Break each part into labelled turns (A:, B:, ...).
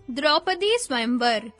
A: द्रौपदी स्वयंवर।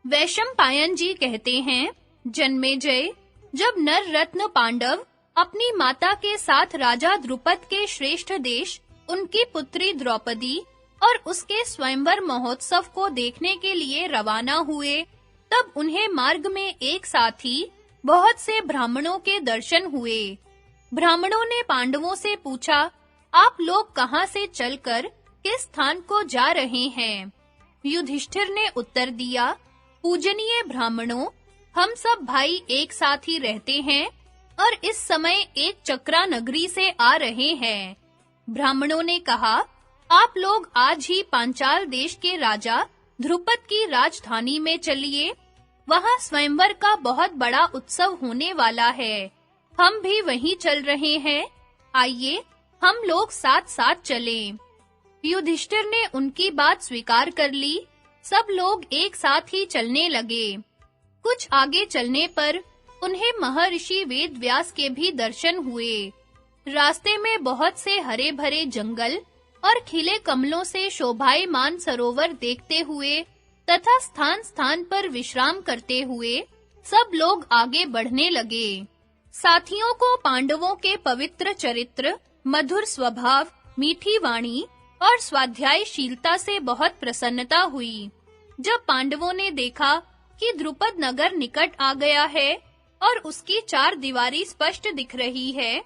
A: वैशंपायन जी कहते हैं, जन्मेजय, जब नर रत्न पांडव अपनी माता के साथ राजा द्रुपद के श्रेष्ठ देश उनकी पुत्री द्रौपदी और उसके स्वयंवर महोत्सव को देखने के लिए रवाना हुए, तब उन्हें मार्ग में एक साथ ही बहुत से ब्राह्मणों के दर्शन हुए। ब्राह्मणों ने पांडवों से पूछा, आप लोग कहां से चलकर किस स्थान को जा रहे हैं? युधिष्ठिर ने उत्तर दिया, पूजनीय ब्राह्मणों, हम सब भाई एक साथ ही रहते हैं और इस समय एक चक्रा नगरी से आ रहे हैं। ब्राह्मणों ने कहा, आप लोग आज ही पांचाल देश के राजा ध्रुपद की राजधानी में चलिए, वहां स्वयंवर का बहुत बड़ा उत्सव होने वाला है। हम भी वहीं चल रहे हैं, आइए हम लोग साथ-साथ चलें। युधिष्ठिर ने उनकी बात स्वीकार कर ली। सब लोग एक साथ ही चलने लगे। कुछ आगे चलने पर उन्हें महर्षि वेदव्यास के भी दर्शन हुए। रास्ते में बहुत से हरे-भरे जंगल और खिले कमलों से शोभायमान सरोवर देखते हुए तथा स्थान-स्थान पर विश्राम करते हुए सब लोग आगे बढ़ने लगे। साथियों को पांडवों के पवित्र चरित्र, मधुर स्वभाव, मीठी वाणी और स्वाध्यायशीलता से बहुत प्रसन्नता हुई। जब पांडवों ने देखा कि द्रुपद नगर निकट आ गया है और उसकी चार दीवारी स्पष्ट दिख रही है,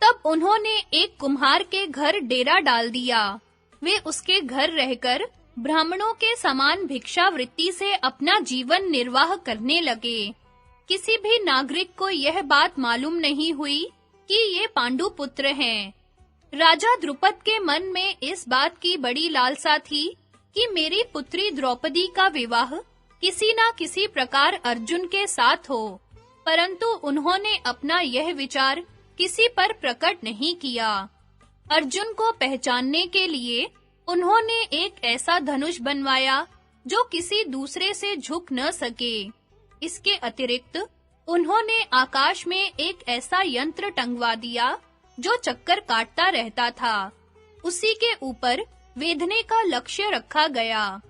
A: तब उन्होंने एक कुम्हार के घर डेरा डाल दिया। वे उसके घर रहकर ब्राह्मणों के समान भिक्षावृत्ति से अपना जीवन निर्वाह करने लगे। किसी भी नागरिक को यह बात मालूम नहीं हुई कि ये पांडु पुत्र हैं। राजा द्रुपद के मन में इस बात की बड़ी लालसा थी कि मेरी पुत्री द्रौपदी का विवाह किसी ना किसी प्रकार अर्जुन के साथ हो, परंतु उन्होंने अपना यह विचार किसी पर प्रकट नहीं किया। अर्जुन को पहचानने के लिए उन्होंने एक ऐसा धनुष बनवाया जो किसी दूसरे से झुक न सके। इसके अतिरिक्त उन्होंने आकाश में एक ऐसा यंत्र टंगवा दिया जो चक्कर काटता रहता था। उसी के ऊपर वेधने का लक्ष्य रखा गया।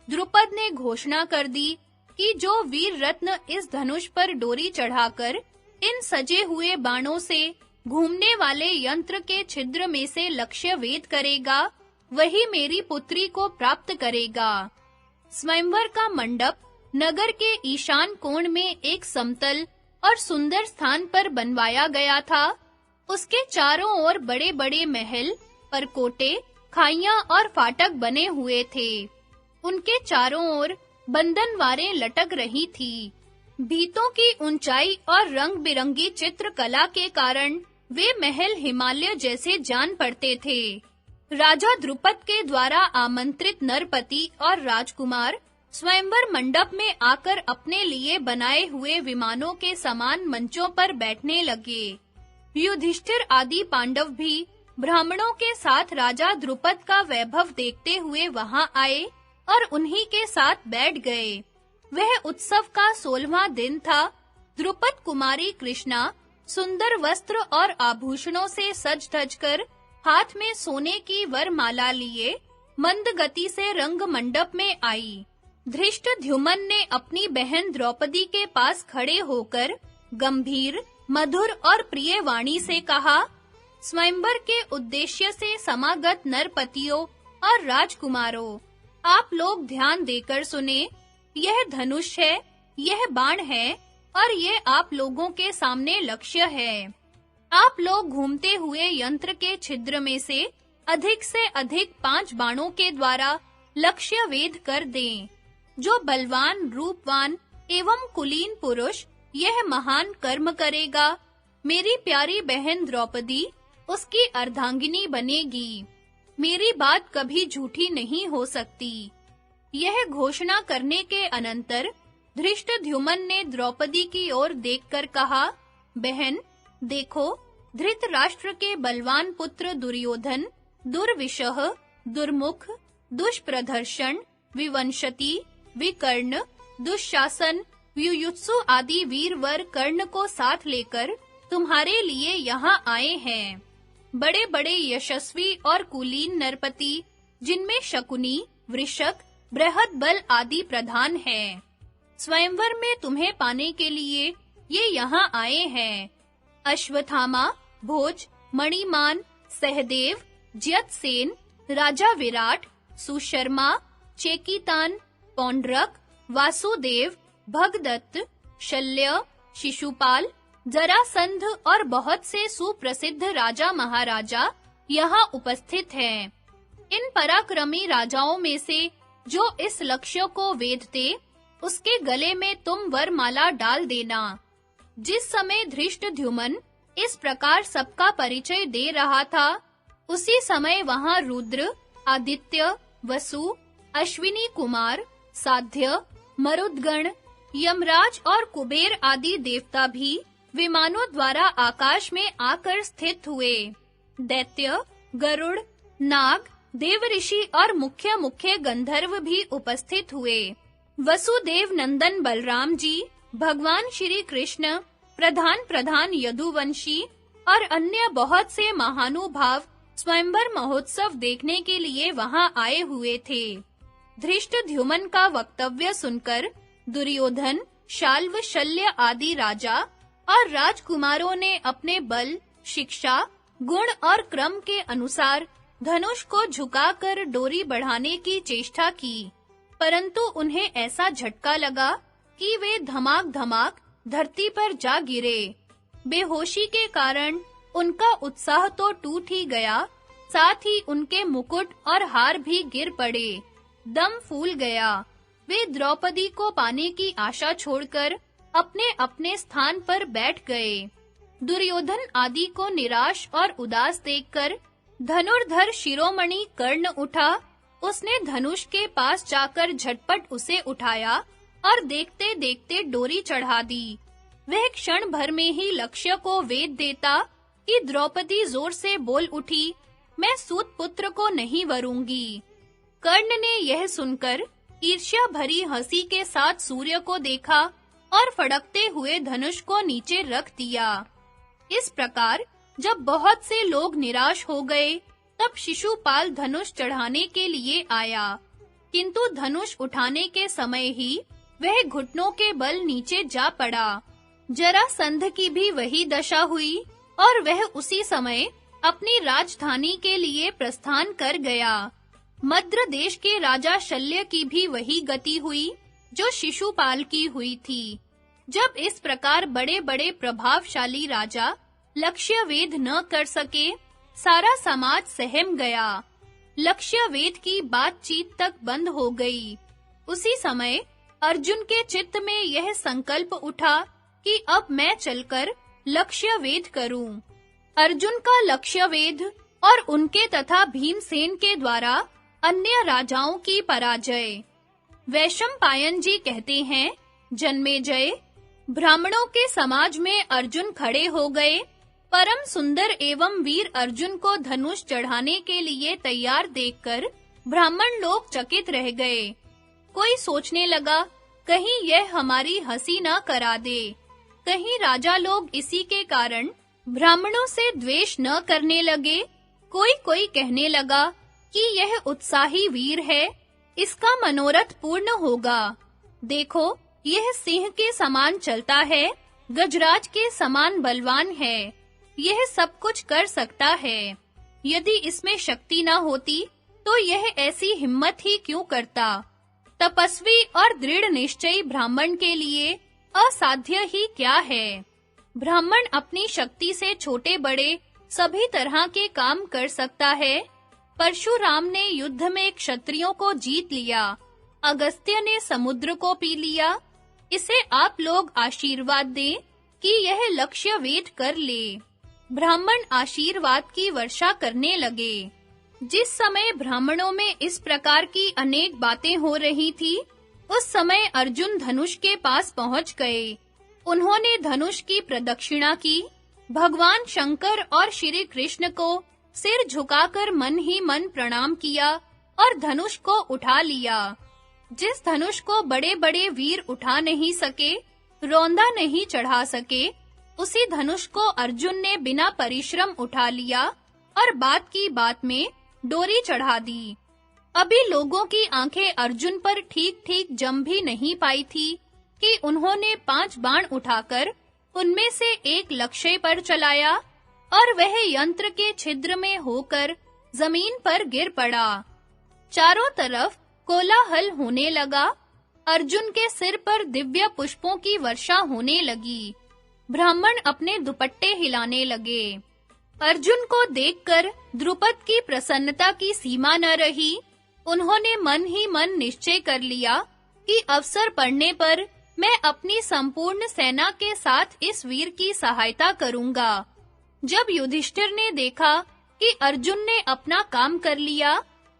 A: द्रुपद ने घोषणा कर दी कि जो वीर रत्न इस धनुष पर डोरी चढ़ाकर इन सजे हुए बाणों से घूमने वाले यंत्र के छिद्र में से लक्ष्य वेद करेगा, वही मेरी पुत्री को प्राप्त करेगा। स्वयंवर का मंडप नगर के ईशान कोण में एक समतल और सुंदर स्थान पर बनवाया गया था। उसके चारों ओर बड़े-बड़े महल, परकोटे, खाइयां और फाटक बने हुए थे। उनके चारों ओर बंधनवारें लटक रही थी। भीतों की ऊंचाई और रंग-बिरंगी चित्रकला के कारण वे महल हिमालय जैसे जान पड़ते थे। राजा द्रुपद के द्वारा आमंत्रित नरपति और राजकुमार स्वयंवर मंडप में आकर अपने लिए बनाए हुए विमानों के समान मंचों पर बैठने लगे। युधिष्ठिर आदि पांडव भी ब्राह्मणों के साथ राजा द्रुपद का वैभव देखते हुए वहां आए और उन्हीं के साथ बैठ गए। वह उत्सव का 16वां दिन था। द्रुपद कुमारी कृष्णा सुंदर वस्त्र और आभूषणों से सज-धज कर हाथ में सोने की वरमाला लिए मंद गति से रंग मंडप में आई। धृष्टद्युम्न ने अपनी बहन द्रौपदी के पास खड़े होकर गंभीर, मधुर और प्रिय वाणी से कहा, स्वयंवर के उद्देश्य से समागत नरपतियों और राजकुमारों, आप लोग ध्यान देकर सुने। यह धनुष है, यह बाण है और ये आप लोगों के सामने लक्ष्य है। आप लोग घूमते हुए यंत्र के छिद्र में से अधिक 5 बाणों के द्वारा लक्ष्य वेध कर दें। जो बलवान, रूपवान एवं कुलीन पुरुष यह महान कर्म करेगा, मेरी प्यारी बहन द्रौपदी उसकी अर्धांगिनी बनेगी। मेरी बात कभी झूठी नहीं हो सकती। यह घोषणा करने के अनंतर धृष्टद्युम्न ने द्रौपदी की ओर देखकर कहा, बहन, देखो, धृतराष्ट्र के बलवान पुत्र दुर्योधन, दुर्विशह, दुर्मुख, दुष्प्रदर्शन, विवंशति, विकर्ण, दुःशासन, युयुत्सु आदि वीरवर कर्ण को साथ लेकर तुम्हारे लिए यहाँ आए हैं। बड़े-बड़े यशस्वी और कुलीन नरपति, जिनमें शकुनी, वृषक, बृहद बल आदि प्रधान है। स्वयंवर में तुम्हें पाने के लिए ये यहाँ आए हैं। अश्वत्थामा, भोज, मणिमान, सहदेव, जयतसेन, राजा विराट, सुशर्मा, चेकितान, पौंड्रक, वासुदेव, भगदत्त, शल्य, शिशुपाल, जरासंध और बहुत से सुप्रसिद्ध राजा महाराजा यहाँ उपस्थित हैं। इन पराक्रमी राजाओं में से जो इस लक्ष्य को वेधते, उसके गले में तुम वरमाला डाल देना। जिस समय धृष्टद्युम्न इस प्रकार सबका परिचय दे रहा था, उसी समय वहां रुद्र, आदित्य, वसु, अश्विनी कुमार, साध्य, मरुद्गण, यमराज और कुबेर आदि देवता भी विमानों द्वारा आकाश में आकर स्थित हुए। दैत्य, गरुड़, नाग, देवऋषि और मुख्य गंधर्व भी उपस्थित हुए। वसुदेव नंदन बलराम जी, भगवान श्री कृष्ण, प्रधान यदुवंशी और अन्य बहुत से महानुभाव स्वयंवर महोत्सव देखने के लिए वहां आए हुए थे। धृष्टद्युम्न का वक्तव्य सुनकर दुर्योधन, शाल्व, शल्य आदि राजा और राजकुमारों ने अपने बल, शिक्षा, गुण और क्रम के अनुसार धनुष को झुकाकर डोरी बढ़ाने की चेष्टा की, परंतु उन्हें ऐसा झटका लगा कि वे धमाक धरती पर जा गिरे। बेहोशी के कारण उनका उत्साह तो टूट ही गया, साथ ही उनके मुकुट और हार भी गिर पड़े। दम फूल गया। वे द्रौपदी को पाने की आशा छोड़कर अपने-अपने स्थान पर बैठ गए। दुर्योधन आदि को निराश और उदास देखकर धनुर्धर शिरोमणि कर्ण उठा। उसने धनुष के पास जाकर झटपट उसे उठाया और देखते-देखते डोरी चढ़ा दी। वह क्षण भर में ही लक्ष्य को वेध देता कि द्रौपदी जोर से बोल उठी, मैं सूत पुत्र को नहीं वरूंगी। कर्ण ने यह सुनकर ईर्ष्या भरी हंसी के साथ सूर्य को देखा और फड़कते हुए धनुष को नीचे रख दिया। इस प्रकार जब बहुत से लोग निराश हो गए, तब शिशुपाल धनुष चढ़ाने के लिए आया, किंतु धनुष उठाने के समय ही वह घुटनों के बल नीचे जा पड़ा। जरासंध की भी वही दशा हुई और वह उसी समय अपनी राजधानी के लिए प्रस्थान कर गया। मद्र देश के राजा शल्य की भी वही गति हुई जो शिशुपाल की हुई थी। जब इस प्रकार बड़े-बड़े प्रभावशाली राजा लक्ष्य वेध न कर सके, सारा समाज सहम गया। लक्ष्य वेध की बातचीत तक बंद हो गई। उसी समय अर्जुन के चित्त में यह संकल्प उठा कि अब मैं चलकर लक्ष्य वेध करूं। अर्जुन का लक्ष्य वेध और उनके तथा भीमसेन के द्वारा अन्य राजाओं की पराजय। वैशंपायन जी कहते हैं, जन्मेजय, ब्राह्मणों के समाज में अर्जुन खड़े हो गए। परम सुंदर एवं वीर अर्जुन को धनुष चढ़ाने के लिए तैयार देखकर ब्राह्मण लोग चकित रह गए। कोई सोचने लगा, कहीं यह हमारी हंसी ना करा दे। कहीं राजा लोग इसी के कारण ब्राह्मणों से द्वेष न करने लगे। कोई कहने लगा कि यह उत्साही वीर है, इसका मनोरथ पूर्ण होगा। देखो, यह सिंह के समान चलता है, गजराज के समान बलवान है, यह सब कुछ कर सकता है। यदि इसमें शक्ति न होती, तो यह ऐसी हिम्मत ही क्यों करता? तपस्वी और दृढ़ निश्चयी ब्राह्मण के लिए असाध्य ही क्या है? ब्राह्मण अपनी शक्ति से छोटे बड़े सभी तरह के काम कर सकता है। परशुराम ने युद्ध में क्षत्रियों को जीत लिया, अगस्त्य ने समुद्र को पी लिया। इसे आप लोग आशीर्वाद दें कि यह लक्ष्य वेध कर ले। ब्राह्मण आशीर्वाद की वर्षा करने लगे। जिस समय ब्राह्मणों में इस प्रकार की अनेक बातें हो रही थी, उस समय अर्जुन धनुष के पास पहुंच गए। उन्होंने धनुष की प्रदक्षिणा की, भगवान शंकर और श्री कृष्ण को सिर झुकाकर मन ही मन प्रणाम किया और धनुष को उठा लिया। जिस धनुष को बड़े-बड़े वीर उठा नहीं सके, रौंदा नहीं चढ़ा सके, उसी धनुष को अर्जुन ने बिना परिश्रम उठा लिया और बात की बात में डोरी चढ़ा दी। अभी लोगों की आंखें अर्जुन पर ठीक-ठीक जम भी नहीं पाई थी कि उन्होंने 5 बाण उठाकर उनमें से एक लक्ष्य पर चलाया और वह यंत्र के छिद्र में होकर जमीन पर गिर पड़ा। चारों तरफ कोलाहल होने लगा। अर्जुन के सिर पर दिव्य पुष्पों की वर्षा होने लगी। ब्राह्मण अपने दुपट्टे हिलाने लगे। अर्जुन को देखकर द्रुपद की प्रसन्नता की सीमा न रही। उन्होंने मन ही मन निश्चय कर लिया कि अवसर पड़ने पर मैं अपनी संपूर्ण सेना के साथ इस वीर की सहायता करूंगा। जब युधिष्ठिर ने देखा कि अर्जुन ने अपना काम कर लिया,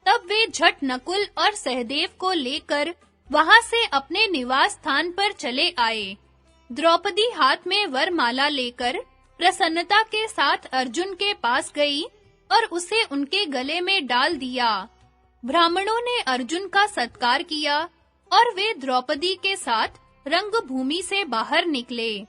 A: तब वे झट नकुल और सहदेव को लेकर वहां से अपने निवास स्थान पर चले आए। द्रौपदी हाथ में वरमाला लेकर प्रसन्नता के साथ अर्जुन के पास गई और उसे उनके गले में डाल दिया। ब्राह्मणों ने अर्जुन का सत्कार किया और वे द्रौपदी के साथ रंगभूमि से बाहर निकले।